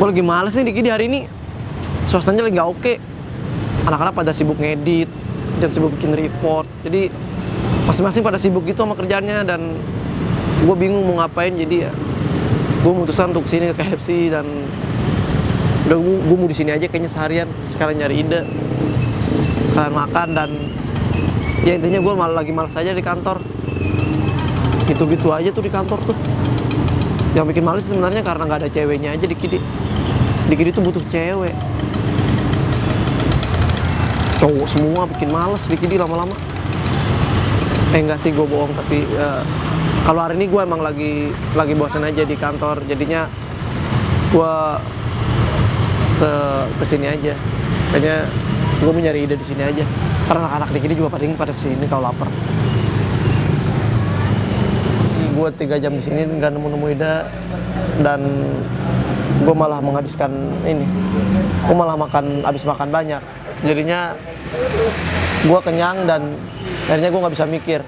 Gue lagi males nih di hari ini. Suasananya lagi nggak oke. Anak-anak pada sibuk ngedit dan sibuk bikin report. Jadi masing-masing pada sibuk gitu sama kerjaannya dan gue bingung mau ngapain. Jadi ya gue memutuskan untuk sini ke KFC dan udah gue mau di sini aja kayaknya seharian, sekalian nyari ide, sekalian makan dan ya intinya gue lagi males aja di kantor. Gitu-gitu aja tuh di kantor tuh. Yang bikin males sebenarnya karena nggak ada ceweknya aja di Kidi. Di Kidi tuh butuh cewek. Cowok semua bikin males di Kidi lama-lama. Enggak sih, gue bohong, tapi kalau hari ini gue emang lagi bosan aja di kantor. Jadinya gue ke sini aja. Kayaknya gue mau nyari ide di sini aja. Karena anak-anak di Kidi juga pada kesini kalau lapar. Gue 3 jam di sini nggak nemu ide dan gue malah menghabiskan ini. Gue malah habis makan banyak. Jadinya gue kenyang dan akhirnya gue nggak bisa mikir.